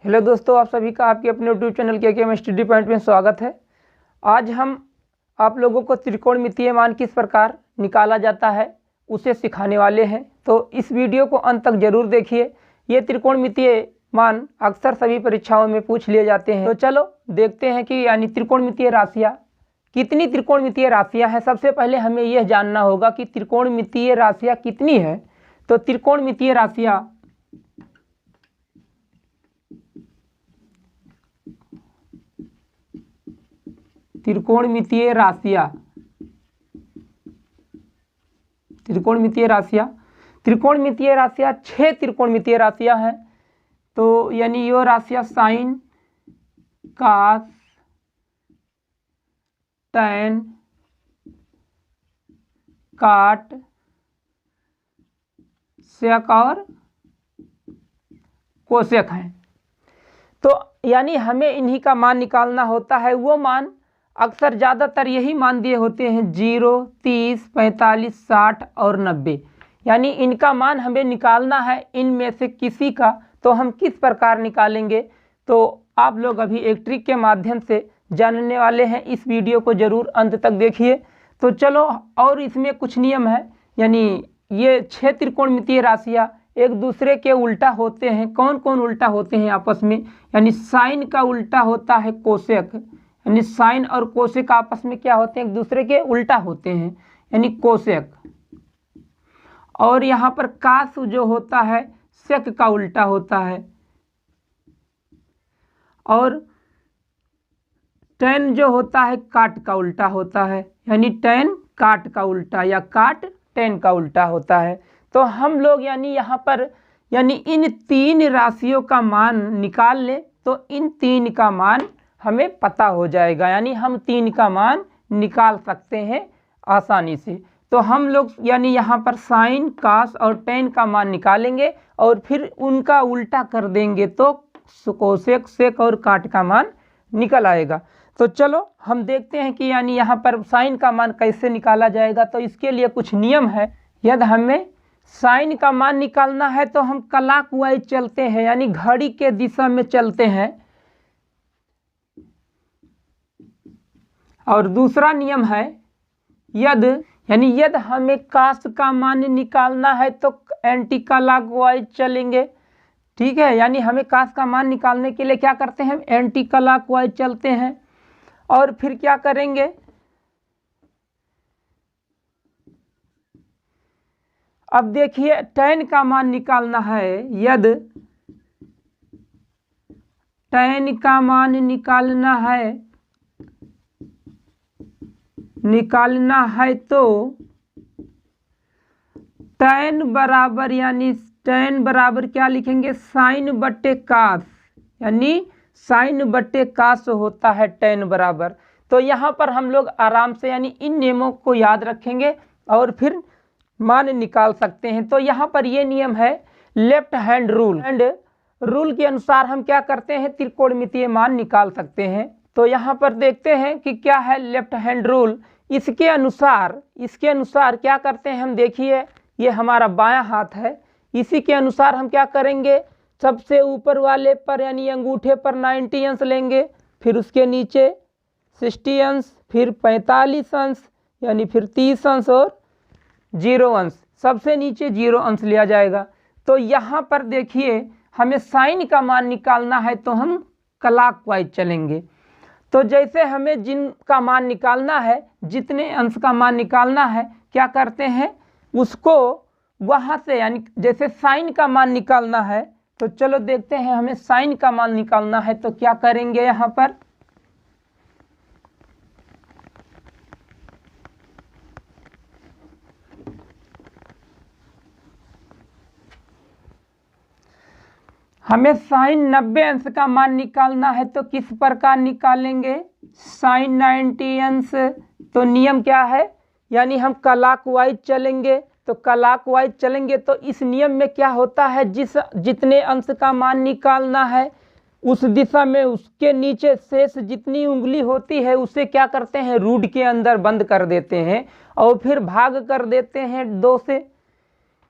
Hello दोस्तों, आप सभी का आपके अपने यूट्यूब चैनल के स्टडी पॉइंट में स्वागत है। आज हम आप लोगों को त्रिकोणमितीय मान किस प्रकार निकाला जाता है उसे सिखाने वाले हैं। तो इस वीडियो को अंत तक जरूर देखिए। ये त्रिकोणमितीय मान अक्सर सभी परीक्षाओं में पूछ लिए जाते हैं। तो चलो देखते हैं कि यानी त्रिकोणमितीय राशियाँ कितनी त्रिकोणमितीय राशियाँ हैं। सबसे पहले हमें यह जानना होगा कि त्रिकोणमितीय राशियाँ कितनी है। तो त्रिकोणमितीय राशियाँ त्रिकोणमितीय राशियाँ त्रिकोणमितीय राशियाँ 6 त्रिकोणमितीय राशियाँ हैं। तो यानी ये राशियाँ साइन, कास, टैन, काट, सेक और कोसेक हैं। तो यानी हमें इन्हीं का मान निकालना होता है। वो मान अक्सर ज़्यादातर यही मान दिए होते हैं 0, 30, 45, 60 और 90। यानी इनका मान हमें निकालना है इनमें से किसी का। तो हम किस प्रकार निकालेंगे तो आप लोग अभी एक ट्रिक के माध्यम से जानने वाले हैं। इस वीडियो को ज़रूर अंत तक देखिए। तो चलो, और इसमें कुछ नियम है। यानी ये 6 त्रिकोणमितीय राशियाँ एक दूसरे के उल्टा होते हैं। कौन कौन उल्टा होते हैं आपस में? यानी साइन का उल्टा होता है कोसेक। यानी साइन और कोसेक आपस में क्या होते हैं? एक दूसरे के उल्टा होते हैं, यानी कोसेक। और यहाँ पर कास जो होता है सेक का उल्टा होता है। और टैन जो होता है काट का उल्टा होता है। यानी टैन काट का उल्टा या काट टैन का उल्टा होता है। तो हम लोग यानी यहाँ पर यानी इन 3 राशियों का मान निकाल लें तो इन 3 का मान हमें पता हो जाएगा। यानी हम 3 का मान निकाल सकते हैं आसानी से। तो हम लोग यानी यहाँ पर साइन, कास और टैन का मान निकालेंगे और फिर उनका उल्टा कर देंगे तो कोसेक, सेक और काट का मान निकल आएगा। तो चलो हम देखते हैं कि यानी यहाँ पर साइन का मान कैसे निकाला जाएगा। तो इसके लिए कुछ नियम है। यदि हमें साइन का मान निकालना है तो हम क्लॉकवाइज चलते हैं, यानी घड़ी के दिशा में चलते हैं। और दूसरा नियम है यदि हमें कास का मान निकालना है तो एंटी क्लॉकवाइज चलेंगे। ठीक है, यानी हमें कास का मान निकालने के लिए क्या करते हैं? एंटी क्लॉकवाइज चलते हैं। और फिर क्या करेंगे? अब देखिए, टैन का मान निकालना है। यदि टैन का मान निकालना है तो टैन बराबर यानी टैन बराबर क्या लिखेंगे? साइन बटे कास। यानी साइन बटे कास होता है टैन बराबर। तो यहाँ पर हम लोग आराम से यानी इन नियमों को याद रखेंगे और फिर मान निकाल सकते हैं। तो यहाँ पर ये नियम है लेफ्ट हैंड रूल। रूल के अनुसार हम क्या करते हैं? त्रिकोणमितीय मान निकाल सकते हैं। तो यहाँ पर देखते हैं कि क्या है लेफ्ट हैंड रूल। इसके अनुसार क्या करते हैं हम? देखिए, ये हमारा बायां हाथ है। इसी के अनुसार हम क्या करेंगे? सबसे ऊपर वाले पर यानी अंगूठे पर 90 अंश लेंगे, फिर उसके नीचे 60 अंश, फिर 45 अंश, यानी फिर 30 अंश और 0 अंश। सबसे नीचे 0 अंश लिया जाएगा। तो यहाँ पर देखिए, हमें साइन का मान निकालना है तो हम क्लॉकवाइज चलेंगे। तो जैसे हमें जिनका मान निकालना है, जितने अंश का मान निकालना है, क्या करते हैं? उसको वहाँ से यानी जैसे साइन का मान निकालना है तो चलो देखते हैं। हमें साइन का मान निकालना है तो क्या करेंगे? यहाँ पर हमें साइन 90 अंश का मान निकालना है तो किस प्रकार निकालेंगे? साइन 90 अंश। तो नियम क्या है? यानी हम क्लॉकवाइज चलेंगे। तो क्लॉकवाइज चलेंगे तो इस नियम में क्या होता है? जितने अंश का मान निकालना है उस दिशा में उसके नीचे शेष जितनी उंगली होती है उसे क्या करते हैं? रूट के अंदर बंद कर देते हैं और फिर भाग कर देते हैं 2 से।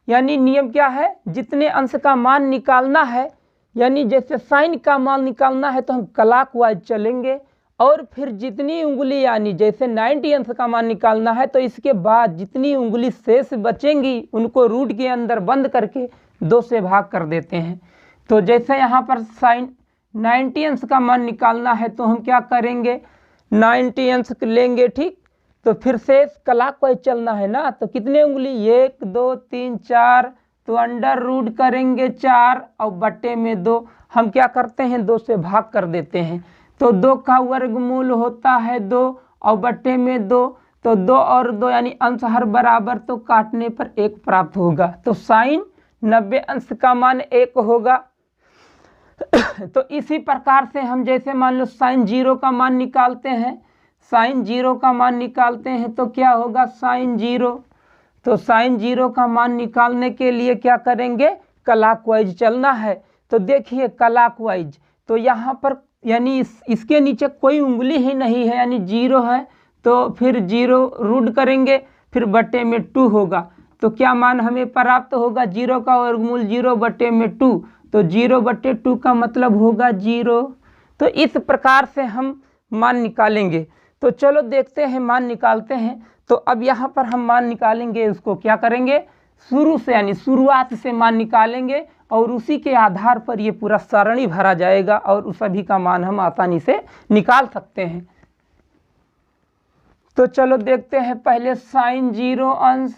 यानी नियम क्या है? जितने अंश का मान निकालना है यानी जैसे साइन का मान निकालना है तो हम क्लॉकवाइज चलेंगे, और फिर जितनी उंगली यानी जैसे 90 अंश का मान निकालना है तो इसके बाद जितनी उंगली शेष बचेंगी उनको रूट के अंदर बंद करके 2 से भाग कर देते हैं। तो जैसे यहाँ पर साइन 90 अंश का मान निकालना है तो हम क्या करेंगे, 90 अंश लेंगे, ठीक। तो फिर शेष क्लॉकवाइज चलना है ना, तो कितने उंगली, 1 2 3 4, तो अंडर रूट करेंगे 4 और बट्टे में 2, हम क्या करते हैं 2 से भाग कर देते हैं। तो 2 का वर्गमूल होता है 2 और बट्टे में 2, तो 2 और 2 यानी अंश हर बराबर, तो काटने पर 1 प्राप्त होगा। तो साइन 90 अंश का मान 1 होगा। तो इसी प्रकार से हम जैसे मान लो साइन 0 का मान निकालते हैं, साइन 0 का मान निकालते हैं तो क्या होगा साइन 0। तो साइन 0 का मान निकालने के लिए क्या करेंगे, क्लॉकवाइज चलना है। तो देखिए क्लॉकवाइज, तो यहाँ पर यानी इसके नीचे कोई उंगली ही नहीं है यानी 0 है, तो फिर 0 रूट करेंगे, फिर बट्टे में 2 होगा। तो क्या मान हमें प्राप्त होगा, 0 का वर्गमूल 0 बट्टे में 2, तो 0 बट्टे 2 का मतलब होगा 0। तो इस प्रकार से हम मान निकालेंगे। तो चलो देखते हैं मान निकालते हैं। तो अब यहाँ पर हम मान निकालेंगे, उसको क्या करेंगे, शुरू से यानी शुरुआत से मान निकालेंगे और उसी के आधार पर ये पूरा सरणी भरा जाएगा और सभी का मान हम आसानी से निकाल सकते हैं। तो चलो देखते हैं पहले साइन 0 अंश,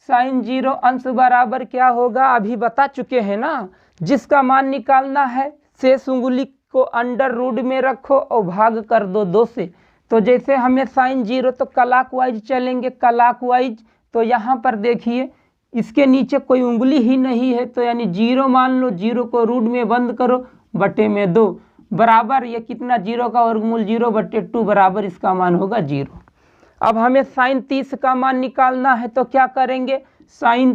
साइन 0 अंश बराबर क्या होगा, अभी बता चुके हैं ना, जिसका मान निकालना है शेष उंगली को अंडर रूट में रखो और भाग कर दो 2 से। तो जैसे हमें साइन 0, तो क्लॉकवाइज चलेंगे, क्लॉकवाइज। तो यहाँ पर देखिए इसके नीचे कोई उंगली ही नहीं है, तो यानी 0 मान लो, 0 को रूट में बंद करो, बटे में 2 बराबर ये कितना, 0 का वर्गमूल 0 बटे 2 बराबर इसका मान होगा 0। अब हमें साइन 30 का मान निकालना है तो क्या करेंगे, साइन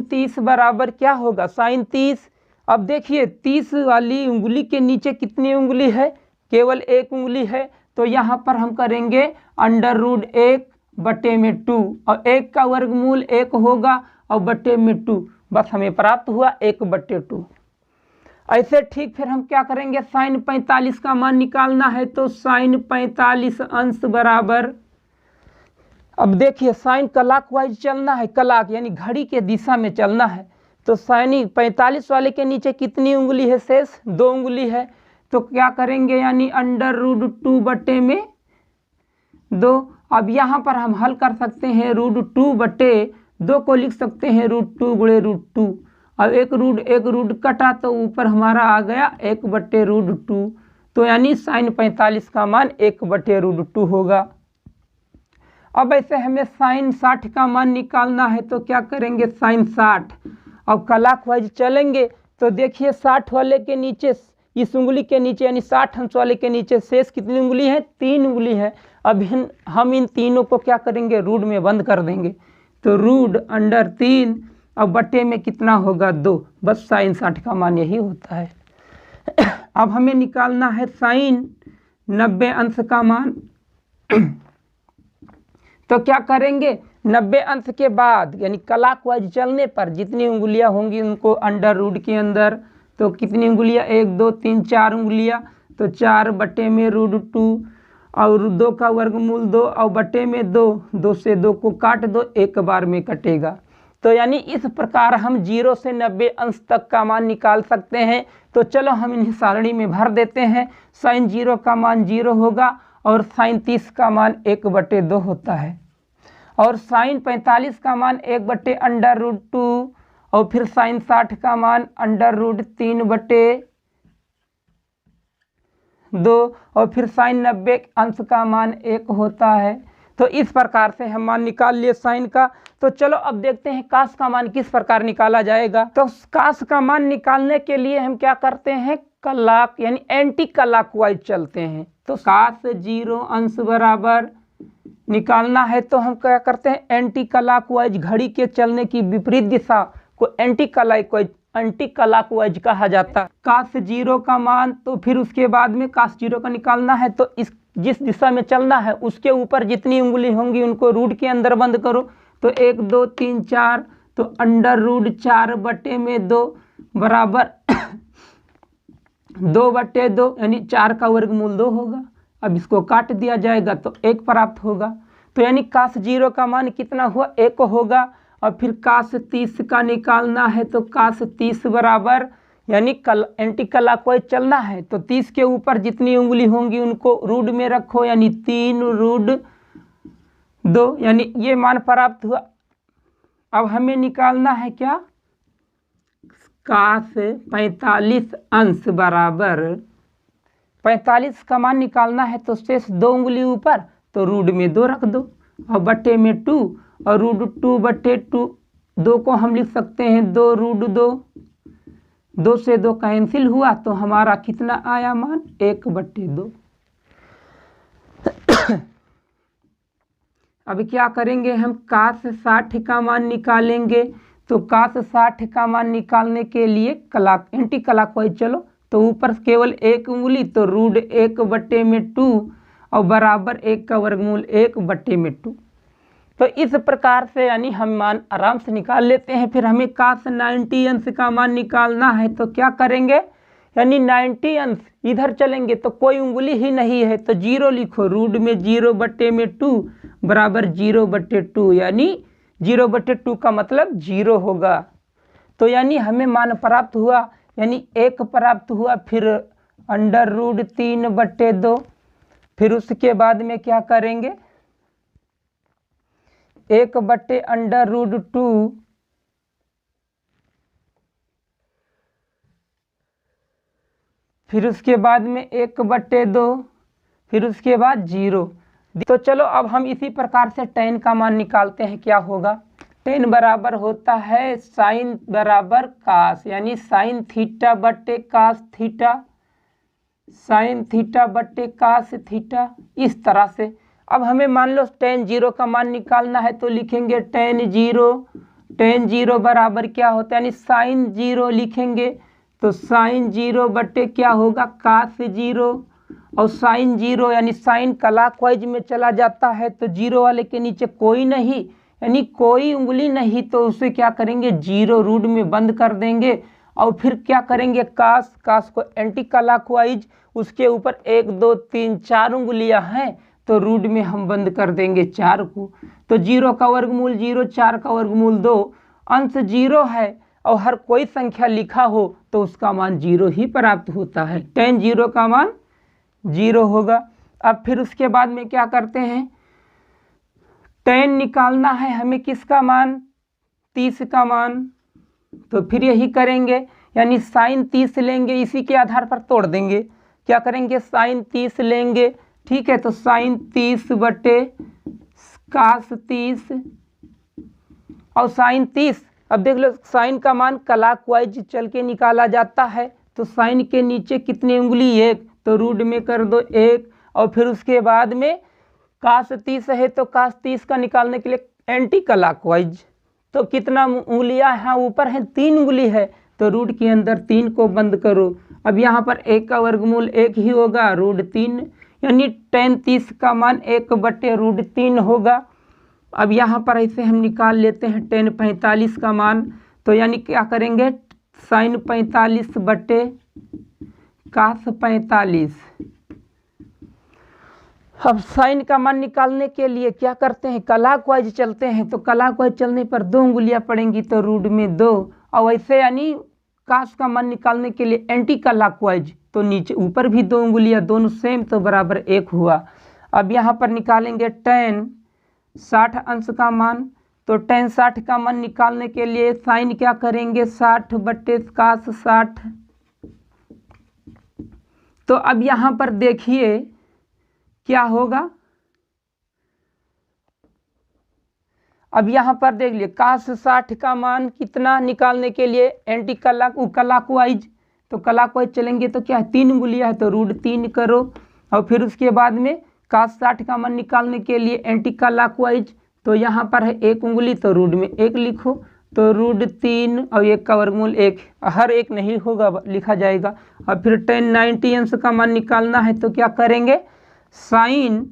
30 बराबर क्या होगा, साइन 30। अब देखिए 30 वाली उंगली के नीचे कितनी उंगली है, केवल 1 उंगली है, तो यहाँ पर हम करेंगे अंडर रूट 1 बटे में 2, और 1 का वर्गमूल 1 होगा और बटे में 2, बस हमें प्राप्त हुआ 1 बटे 2। ऐसे ठीक फिर हम क्या करेंगे, साइन 45 का मान निकालना है तो साइन 45 अंश बराबर, अब देखिए साइन क्लॉकवाइज चलना है, क्लॉक यानी घड़ी के दिशा में चलना है। तो साइन 45 वाले के नीचे कितनी उंगली है, शेष 2 उंगली है, तो क्या करेंगे यानी अंडर रूट 2 बटे में 2। अब यहाँ पर हम हल कर सकते हैं, रूट 2 बटे 2 को लिख सकते हैं रूट 2 गुणे रूट 2। अब एक रूट कटा तो ऊपर हमारा आ गया 1 बटे रूट 2, तो यानी साइन 45 का मान 1 बटे रूट 2 होगा। अब ऐसे हमें साइन 60 का मान निकालना है तो क्या करेंगे, साइन 60। अब क्लॉकवाइज चलेंगे तो देखिए 60 वाले के नीचे, इस उंगली के नीचे यानी 60 अंश वाले के नीचे शेष कितनी उंगली है, 3 उंगली है। अब हम इन तीनों को क्या करेंगे, रूट में बंद कर देंगे, तो रूट अंडर 3 अब बटे में कितना होगा 2, बस साइन 60 का मान यही होता है। अब हमें निकालना है साइन 90 अंश का मान। तो क्या करेंगे, 90 अंश के बाद यानी क्लॉकवाइज चलने पर जितनी उंगलियां होंगी उनको अंडर रूट के अंदर, तो कितनी उंगलियां, 1 2 3 4 उंगलियां, तो 4 बटे में रूट 2 और 2 का वर्गमूल 2 और बटे में 2, 2 से 2 को काट दो, एक बार में कटेगा। तो यानी इस प्रकार हम 0 से 90 अंश तक का मान निकाल सकते हैं। तो चलो हम इन्हें सारणी में भर देते हैं। साइन 0 का मान 0 होगा और साइन 30 का मान 1 बटे 2 होता है, और साइन 45 का मान 1 बटे अंडर रूट 2, और फिर साइन 60 का मान अंडर रूट 3 बटे 2, और फिर साइन 90 अंश का मान 1 होता है। तो इस प्रकार से हम मान निकाल लिए साइन का। तो चलो अब देखते हैं कास का मान किस प्रकार निकाला जाएगा। तो कास का मान निकालने के लिए हम क्या करते हैं, क्लॉक यानी एंटी क्लॉकवाइज चलते हैं। तो कास 0 अंश बराबर निकालना है तो हम क्या करते हैं, एंटी क्लॉकवाइज, घड़ी के चलने की विपरीत दिशा को एंटी क्लॉकवाइज कहा जाता है। कास 0 का मान, तो फिर उसके बाद में कास 0 का निकालना है तो जिस दिशा में चलना है उसके ऊपर जितनी उंगली होंगी उनको रूट के अंदर बंद करो, तो 1 2 3 4, तो अंडर रूट 4/2 बराबर 2/2 यानी 4 का वर्गमूल 2 होगा। अब इसको काट दिया जाएगा तो 1 प्राप्त होगा। तो यानी cos 0 का मान कितना हुआ, 1 होगा। और फिर cos 30 का निकालना है तो cos 30 बराबर यानी एंटी क्लॉकवाइज चलना है तो 30 के ऊपर जितनी उंगली होंगी उनको रूट में रखो, यानी 3√2 यानी ये मान प्राप्त हुआ। अब हमें निकालना है क्या, cos 45 अंश बराबर 45 का मान निकालना है तो शेष 2 उंगली ऊपर तो रूट में 2 रख दो और बट्टे में 2 और √2/2 2 को हम लिख सकते हैं 2√2, 2 से 2 कैंसिल हुआ तो हमारा कितना आया मान 1/2। अब क्या करेंगे हम, cos 60 का मान निकालेंगे। तो cos 60 का मान निकालने के लिए एंटी क्लॉकवाइज चलो तो ऊपर केवल 1 उंगली तो √1/2 और बराबर 1 का वर्गमूल 1/2। तो इस प्रकार से यानी हम मान आराम से निकाल लेते हैं। फिर हमें cos 90 अंश का मान निकालना है तो क्या करेंगे, यानी 90 अंश इधर चलेंगे तो कोई उंगली ही नहीं है तो 0 लिखो, रूट में 0/2 बराबर 0/2 यानी 0/2 का मतलब 0 होगा। तो यानी हमें मान प्राप्त हुआ, यानी 1 प्राप्त हुआ। फिर अंडर रूट 3/2, फिर उसके बाद में क्या करेंगे 1/√2 फिर उसके बाद में 1/2 फिर उसके बाद 0। तो चलो अब हम इसी प्रकार से tan का मान निकालते हैं। क्या होगा, tan बराबर होता है sin बराबर cos यानी sin θ/cos theta, sin θ/cos theta, इस तरह से। अब हमें मान लो tan 0 का मान निकालना है तो लिखेंगे tan 0 बराबर क्या होता है, यानी sin 0 लिखेंगे तो sin 0 क्या होगा cos 0 और sin 0 यानी sin क्लॉकवाइज में चला जाता है तो 0 वाले के नीचे कोई नहीं यानी कोई उंगली नहीं तो उसे क्या करेंगे 0 रूट में बंद कर देंगे। और फिर क्या करेंगे cos को एंटी क्लॉकवाइज, उसके ऊपर 1 2 3 4 उंगलियां हैं तो रूट में हम बंद कर देंगे 4 को। तो 0 का वर्गमूल 0, 4 का वर्गमूल 2, अंश 0 है और हर कोई संख्या लिखा हो तो उसका मान 0 ही प्राप्त होता है। tan 0 का मान 0 होगा। अब फिर उसके बाद में क्या करते हैं, tan निकालना है हमें किसका मान, 30 का मान। तो फिर यही करेंगे यानी sin 30 लेंगे, इसी के आधार पर तोड़ देंगे। क्या करेंगे sin 30 लेंगे, ठीक है। तो sin 30/cos 30 और sin 30, अब देख लो साइन का मान क्लॉकवाइज चल के निकाला जाता है तो साइन के नीचे कितनी उंगली 1 तो रूट में कर दो 1 और फिर उसके बाद में cos 30 है तो cos 30 का निकालने के लिए एंटी क्लॉकवाइज तो कितना उंगलियां यहाँ ऊपर हैं 3 उंगली है तो रूट के अंदर 3 को बंद करो। अब यहाँ पर 1 का वर्गमूल 1 ही होगा, रूट 3 यानी tan 30 का मान 1/√3 होगा। अब यहाँ पर ऐसे हम निकाल लेते हैं tan 45 का मान। तो यानी क्या करेंगे sin 45/cos 45। अब साइन का मान निकालने के लिए क्या करते हैं क्लॉकवाइज चलते हैं तो क्लॉकवाइज चलने पर 2 उंगलियां पड़ेंगी तो रूट में 2 और वैसे यानी cos का मान निकालने के लिए एंटी क्लॉकवाइज तो नीचे ऊपर भी 2 उंगलियां, दोनों सेम तो बराबर 1 हुआ। अब यहाँ पर निकालेंगे tan 60 अंश का मान। तो tan 60 का मान निकालने के लिए साइन क्या करेंगे 60/cos 60। तो अब यहाँ पर देखिए क्या होगा, अब यहाँ पर देख लिए cos 60 का मान कितना निकालने के लिए एंटी क्लॉकवाइज तो क्लॉकवाइज चलेंगे तो क्या है 3 उंगलियां है तो रूट 3 करो और फिर उसके बाद में cos 60 का मान निकालने के लिए एंटी क्लॉकवाइज तो यहाँ पर है 1 उंगली तो रूट में 1 लिखो तो रूट 3 और 1 का वर्गमूल 1, हर एक नहीं होगा लिखा जाएगा। और फिर tan 90 अंश का मान निकालना है तो क्या करेंगे sin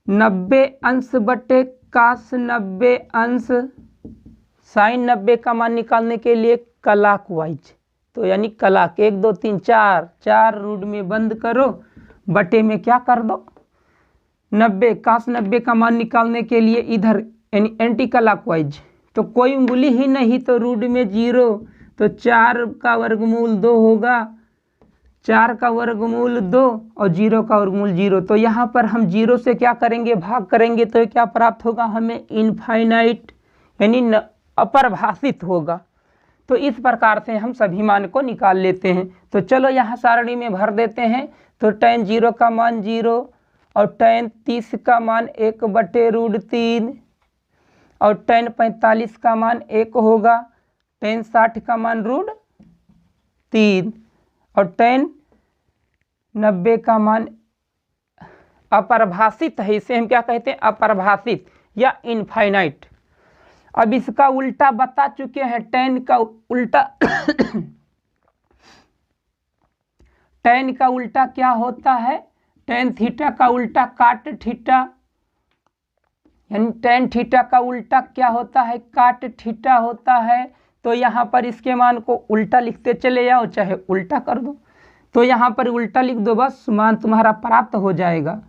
90 अंश cos 90 अंश sin 90 का मान निकालने के लिए क्लॉकवाइज, तो यानी क्लॉक 1 2 3 4 रूट में बंद करो, बटे में क्या कर दो 90, cos 90 का मान निकालने के लिए इधर यानी एंटी क्लॉकवाइज, तो कोई उंगली ही नहीं तो रूट में 0, तो 4 का वर्गमूल 2 होगा, 4 का वर्गमूल 2 और 0 का वर्गमूल 0। तो यहाँ पर हम 0 से क्या करेंगे, भाग करेंगे, तो क्या प्राप्त होगा हमें इनफाइनाइट यानी अपरिभाषित होगा। तो इस प्रकार से हम सभी मान को निकाल लेते हैं। तो चलो यहाँ सारणी में भर देते हैं। तो tan 0 का मान 0 और tan 30 का मान 1/√3 और tan 45 का मान 1 होगा, tan 60 का मान √3 और tan 90 का मान अपरिभाषित है। इसे हम क्या कहते हैं, अपरिभाषित या इनफाइनाइट। अब इसका उल्टा बता चुके हैं, tan का उल्टा tan का उल्टा क्या होता है, tan थीटा का उल्टा काट थीटा, यानी tan थीटा का उल्टा क्या होता है, काट थीटा होता है। तो यहाँ पर इसके मान को उल्टा लिखते चले जाओ, चाहे उल्टा कर दो, तो यहाँ पर उल्टा लिख दो, बस मान तुम्हारा प्राप्त हो जाएगा।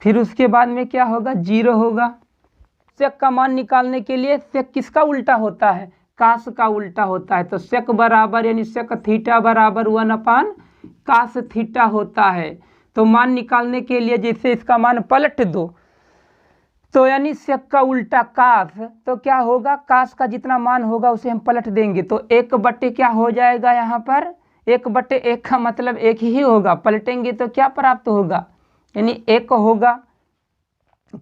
फिर उसके बाद में क्या होगा, 0 होगा। सेक का मान निकालने के लिए सेक किसका उल्टा होता है, कास का उल्टा होता है। तो सेक बराबर यानी सेक थीटा बराबर 1/cos थीटा होता है। तो मान निकालने के लिए जैसे इसका मान पलट दो, तो यानी सेक का उल्टा कास, तो क्या होगा, कास का जितना मान होगा उसे हम पलट देंगे, तो 1 क्या हो जाएगा, यहाँ पर 1/1 का मतलब 1 ही होगा, पलटेंगे तो क्या प्राप्त होगा, यानी 1 होगा।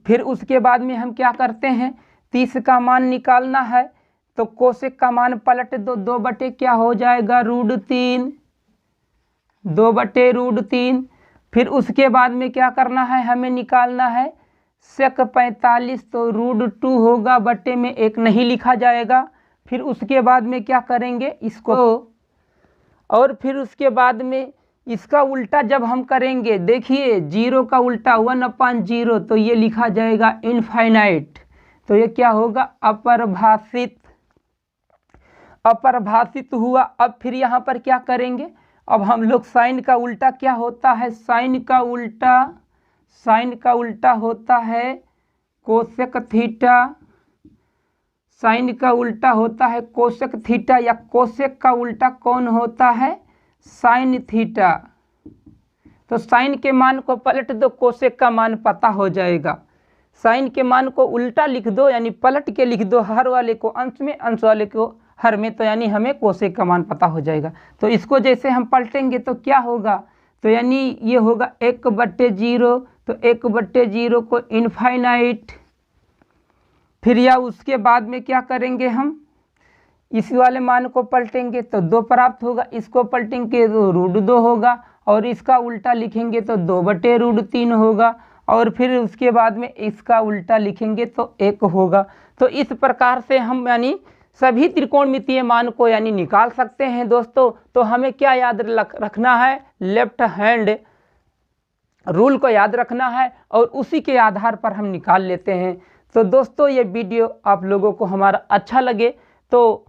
फिर उसके बाद में हम क्या करते हैं, 30 का मान निकालना है, तो कोसेक का मान पलट दो, 2 क्या हो जाएगा, √3, 2/√3। फिर उसके बाद में क्या करना है, हमें निकालना है सेक 45, तो √2 होगा, बटे में 1 नहीं लिखा जाएगा। फिर उसके बाद में क्या करेंगे इसको, और फिर उसके बाद में इसका उल्टा जब हम करेंगे, देखिए 0 का उल्टा 1/0, तो ये लिखा जाएगा इनफाइनाइट। तो ये क्या होगा, अपरिभाषित, अपरिभाषित हुआ। अब फिर यहाँ पर क्या करेंगे, अब हम लोग साइन का उल्टा क्या होता है, साइन का उल्टा होता है कोसेक थीटा, साइन का उल्टा होता है कोसेक थीटा, या कोसेक का उल्टा कौन होता है, साइन थीटा। तो साइन के मान को पलट दो, कोसेक का मान पता हो जाएगा। साइन के मान को उल्टा लिख दो, यानी पलट के लिख दो, हर वाले को अंश में, अंश वाले को हर में, तो यानी हमें कोसेक का मान पता हो जाएगा। तो इसको जैसे हम पलटेंगे तो क्या होगा, तो यानी ये होगा 1/0, तो 1/0 को इनफाइनाइट। फिर या उसके बाद में क्या करेंगे, हम इस वाले मान को पलटेंगे तो 2 प्राप्त होगा, इसको पलटेंगे तो √2 होगा, और इसका उल्टा लिखेंगे तो 2/√3 होगा, और फिर उसके बाद में इसका उल्टा लिखेंगे तो 1 होगा। तो इस प्रकार से हम यानी सभी त्रिकोणमितीय मान को यानी निकाल सकते हैं दोस्तों। तो हमें क्या याद रखना है, लेफ्ट हैंड रूल को याद रखना है, और उसी के आधार पर हम निकाल लेते हैं। तो दोस्तों ये वीडियो आप लोगों को हमारा अच्छा लगे तो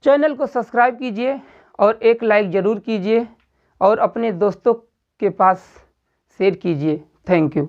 चैनल को सब्सक्राइब कीजिए और एक लाइक ज़रूर कीजिए, और अपने दोस्तों के पास शेयर कीजिए। Thank you.